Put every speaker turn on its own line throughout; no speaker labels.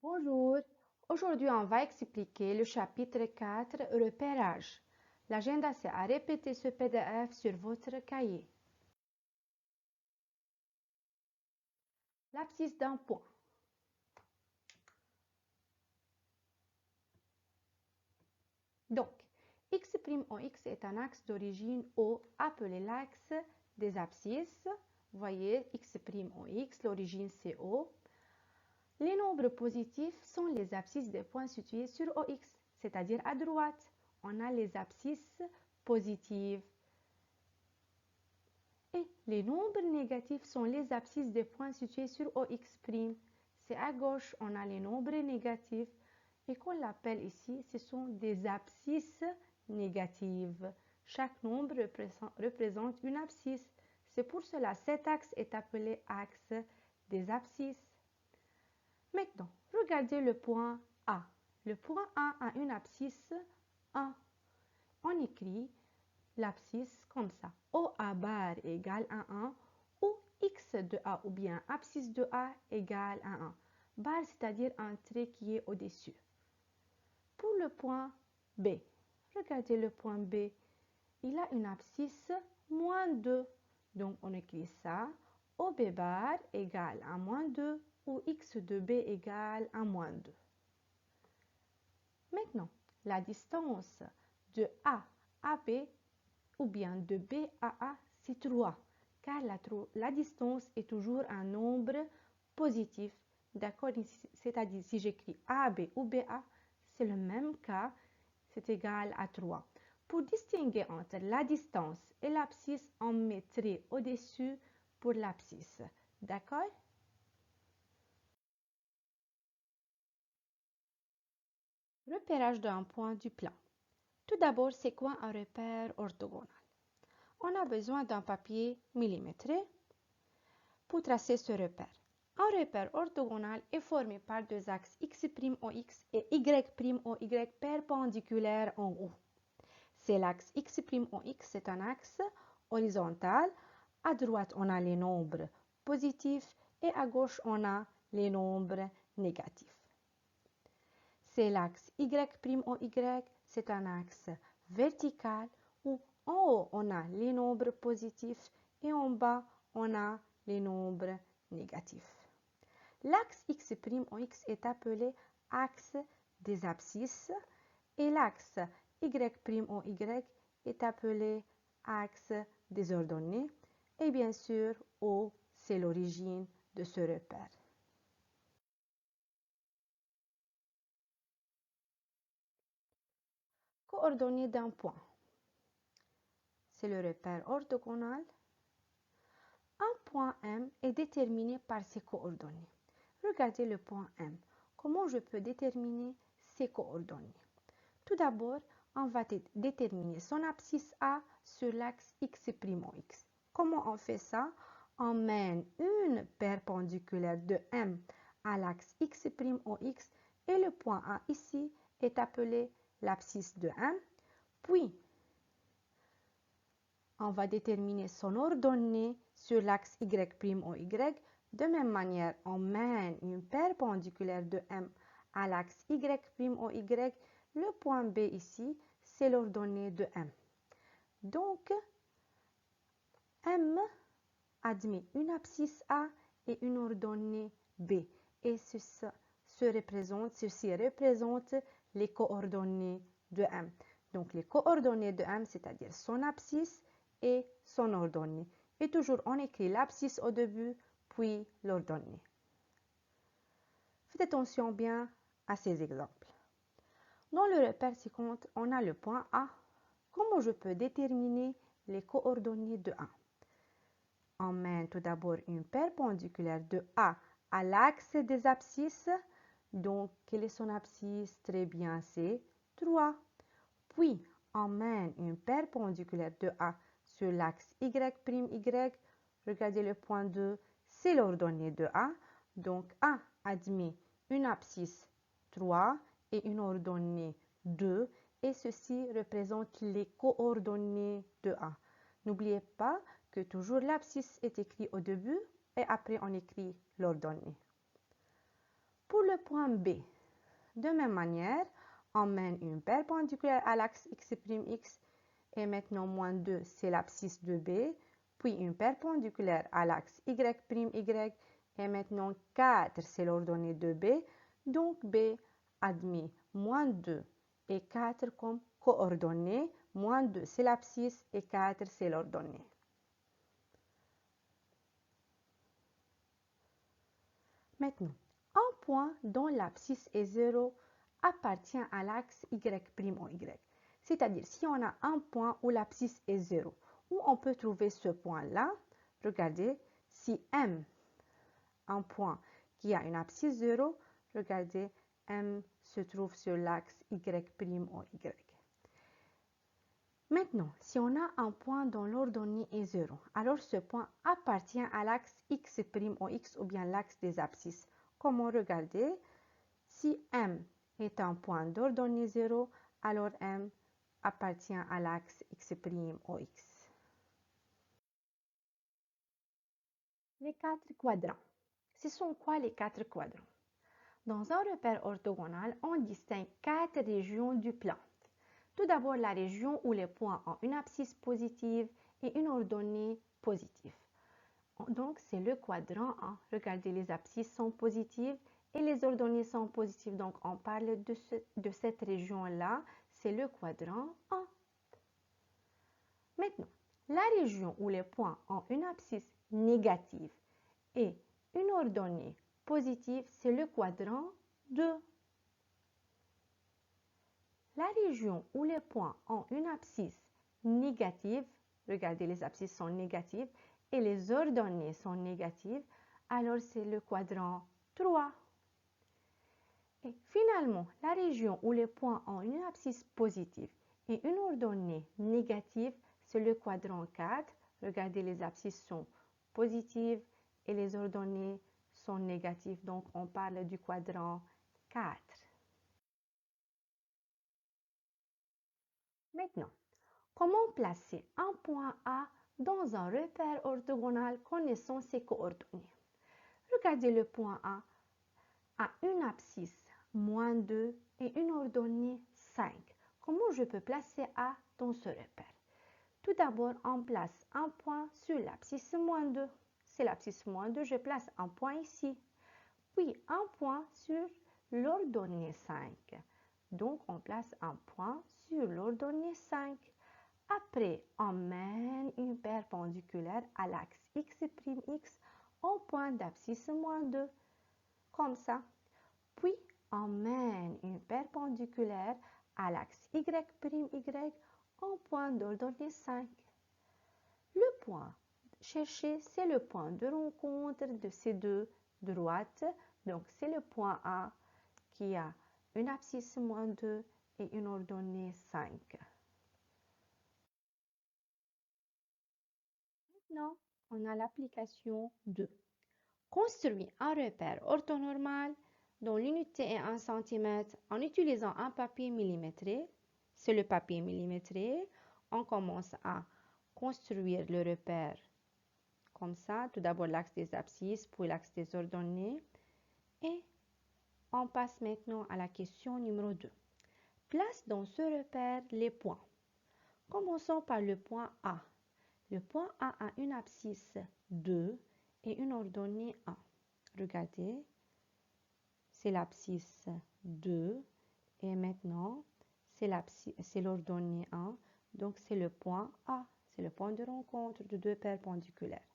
Bonjour, aujourd'hui on va expliquer le chapitre 4, repérage. L'agenda c'est à répéter ce PDF sur votre cahier. L'abscisse d'un point. Donc, x' en x est un axe d'origine O appelé l'axe des abscisses. Vous voyez, x' en x, l'origine c'est O. Les nombres positifs sont les abscisses des points situés sur OX, c'est-à-dire à droite. On a les abscisses positives. Et les nombres négatifs sont les abscisses des points situés sur OX'. C'est à gauche, on a les nombres négatifs. Et qu'on l'appelle ici, ce sont des abscisses négatives. Chaque nombre représente une abscisse. C'est pour cela que cet axe est appelé axe des abscisses. Maintenant, regardez le point A. Le point A a une abscisse 1. On écrit l'abscisse comme ça. OA bar égale à 1 ou x de A ou bien abscisse de A égale à 1. Bar, c'est-à-dire un trait qui est au-dessus. Pour le point B, regardez le point B. Il a une abscisse moins 2. Donc, on écrit ça. OB bar égale à moins 2 ou x de B égale à moins 2. Maintenant, la distance de A à B ou bien de B à A, c'est 3, car la distance est toujours un nombre positif. D'accord? C'est-à-dire, si j'écris AB ou BA, c'est le même cas, c'est égal à 3. Pour distinguer entre la distance et l'abscisse, on met trait au-dessus pour l'abscisse. D'accord? Repérage d'un point du plan. Tout d'abord, c'est quoi un repère orthogonal? On a besoin d'un papier millimétré pour tracer ce repère. Un repère orthogonal est formé par deux axes x' en x et y' en y perpendiculaires en haut. C'est l'axe x' en x, c'est un axe horizontal. À droite, on a les nombres positifs et à gauche, on a les nombres négatifs. C'est l'axe y' en y, c'est un axe vertical où en haut, on a les nombres positifs et en bas, on a les nombres négatifs. L'axe x' en x est appelé axe des abscisses et l'axe y' en y est appelé axe des ordonnées. Et bien sûr, O, c'est l'origine de ce repère. Coordonnées d'un point. C'est le repère orthogonal. Un point M est déterminé par ses coordonnées. Regardez le point M. Comment je peux déterminer ses coordonnées? Tout d'abord, on va déterminer son abscisse A sur l'axe x' en x. Comment on fait ça? On mène une perpendiculaire de M à l'axe x' en x et le point A ici est appelé l'abscisse de M. Puis, on va déterminer son ordonnée sur l'axe y' en y. De même manière, on mène une perpendiculaire de M à l'axe y' en y. Le point B ici, c'est l'ordonnée de M. Donc, M admet une abscisse A et une ordonnée B. Et ceci représente les coordonnées de M. Donc, les coordonnées de M, c'est-à-dire son abscisse et son ordonnée. Et toujours, on écrit l'abscisse au début, puis l'ordonnée. Faites attention bien à ces exemples. Dans le repère ci-contre, on a le point A. Comment je peux déterminer les coordonnées de A? On mène tout d'abord une perpendiculaire de A à l'axe des abscisses. Donc, quelle est son abscisse? Très bien, c'est 3. Puis, on mène une perpendiculaire de A sur l'axe Y'. Regardez le point 2, c'est l'ordonnée de A. Donc, A admet une abscisse 3 et une ordonnée 2. Et ceci représente les coordonnées de A. N'oubliez pas que toujours l'abscisse est écrit au début et après on écrit l'ordonnée. Pour le point B, de même manière, on mène une perpendiculaire à l'axe x', et maintenant moins 2, c'est l'abscisse de B, puis une perpendiculaire à l'axe y', et maintenant 4, c'est l'ordonnée de B, donc B admet moins 2 et 4 comme coordonnées, moins 2, c'est l'abscisse, et 4, c'est l'ordonnée. Maintenant, un point dont l'abscisse est 0 appartient à l'axe y', c'est-à-dire si on a un point où l'abscisse est 0, où on peut trouver ce point-là, regardez, si M, un point qui a une abscisse 0, regardez, M se trouve sur l'axe y'. Maintenant, si on a un point dont l'ordonnée est 0, alors ce point appartient à l'axe x', ou bien l'axe des abscisses. Comment regarder? Si M est un point d'ordonnée 0, alors M appartient à l'axe x', x. Les 4 quadrants. Ce sont quoi les 4 quadrants? Dans un repère orthogonal, on distingue 4 régions du plan. Tout d'abord, la région où les points ont une abscisse positive et une ordonnée positive. Donc, c'est le quadrant 1. Regardez, les abscisses sont positives et les ordonnées sont positives. Donc, on parle de cette région-là. C'est le quadrant 1. Maintenant, la région où les points ont une abscisse négative et une ordonnée positive, c'est le quadrant 2. La région où les points ont une abscisse négative, regardez, les abscisses sont négatives et les ordonnées sont négatives, alors c'est le quadrant 3. Et finalement, la région où les points ont une abscisse positive et une ordonnée négative, c'est le quadrant 4. Regardez, les abscisses sont positives et les ordonnées sont négatives, donc on parle du quadrant 4. Maintenant, comment placer un point A dans un repère orthogonal connaissant ses coordonnées? Regardez, le point A a une abscisse moins 2 et une ordonnée 5. Comment je peux placer A dans ce repère? Tout d'abord, on place un point sur l'abscisse moins 2. C'est l'abscisse moins 2, je place un point ici. Puis un point sur l'ordonnée 5. Donc, on place un point sur l'ordonnée 5. Après, on mène une perpendiculaire à l'axe x', au point d'abscisse moins 2, comme ça. Puis, on mène une perpendiculaire à l'axe y', au point d'ordonnée 5. Le point cherché, c'est le point de rencontre de ces deux droites. Donc, c'est le point A qui a une abscisse moins 2 et une ordonnée 5. Maintenant, on a l'application 2. Construire un repère orthonormal dont l'unité est 1 cm en utilisant un papier millimétré. C'est le papier millimétré. On commence à construire le repère comme ça. Tout d'abord l'axe des abscisses, puis l'axe des ordonnées. Et on passe maintenant à la question numéro 2. Place dans ce repère les points. Commençons par le point A. Le point A a une abscisse 2 et une ordonnée 1. Regardez, c'est l'abscisse 2 et maintenant c'est l'ordonnée 1. Donc c'est le point A, c'est le point de rencontre de deux perpendiculaires.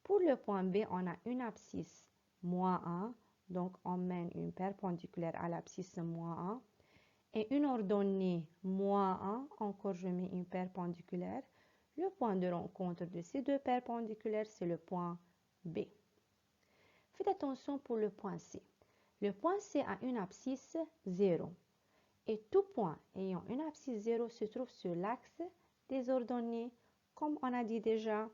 Pour le point B, on a une abscisse moins 1, donc on mène une perpendiculaire à l'abscisse moins 1. Et une ordonnée moins 1, encore je mets une perpendiculaire. Le point de rencontre de ces deux perpendiculaires, c'est le point B. Faites attention pour le point C. Le point C a une abscisse 0. Et tout point ayant une abscisse 0 se trouve sur l'axe des ordonnées, comme on a dit déjà.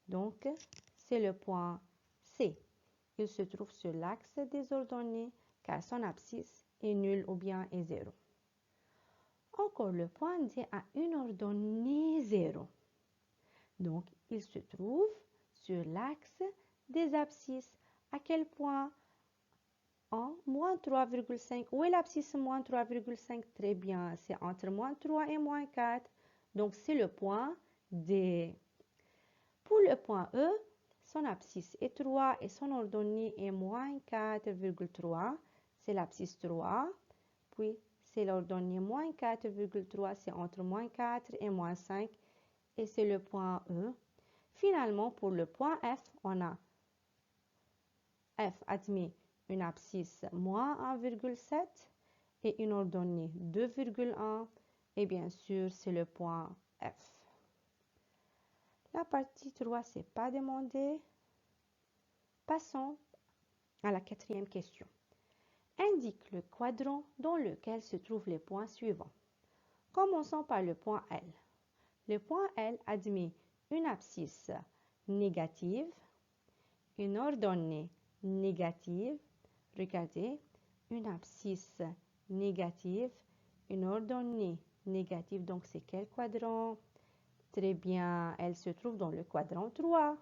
Donc, c'est le point C. Il se trouve sur l'axe des ordonnées car son abscisse est nulle ou bien est 0. Encore, le point D a une ordonnée 0. Donc, il se trouve sur l'axe des abscisses. À quel point en moins 3,5. Où est l'abscisse moins 3,5? Très bien, c'est entre moins 3 et moins 4. Donc, c'est le point D. Pour le point E, son abscisse est 3 et son ordonnée est moins 4,3. C'est l'abscisse 3. Puis, c'est l'ordonnée moins 4,3. C'est entre moins 4 et moins 5. Et c'est le point E. Finalement, pour le point F, on a F admet une abscisse moins 1,7 et une ordonnée 2,1. Et bien sûr, c'est le point F. La partie 3, ce n'est pas demandé. Passons à la quatrième question. Indique le quadrant dans lequel se trouvent les points suivants. Commençons par le point L. Le point L admet une abscisse négative, une ordonnée négative. Regardez, une abscisse négative, une ordonnée négative. Donc, c'est quel quadrant? Très bien, elle se trouve dans le quadrant 3.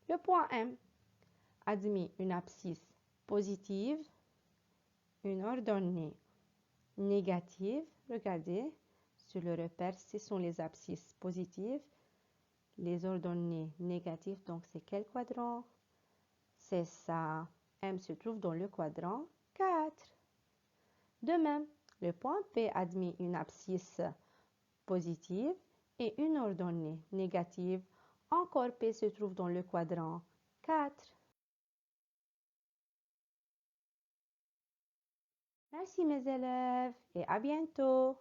Le point M admet une abscisse positive, une ordonnée négative. Regardez, sur le repère, ce sont les abscisses positives, les ordonnées négatives. Donc, c'est quel quadrant? C'est ça. M se trouve dans le quadrant 4. De même, le point P admet une abscisse positive et une ordonnée négative. Encore P se trouve dans le quadrant 4. Merci mes élèves et à bientôt.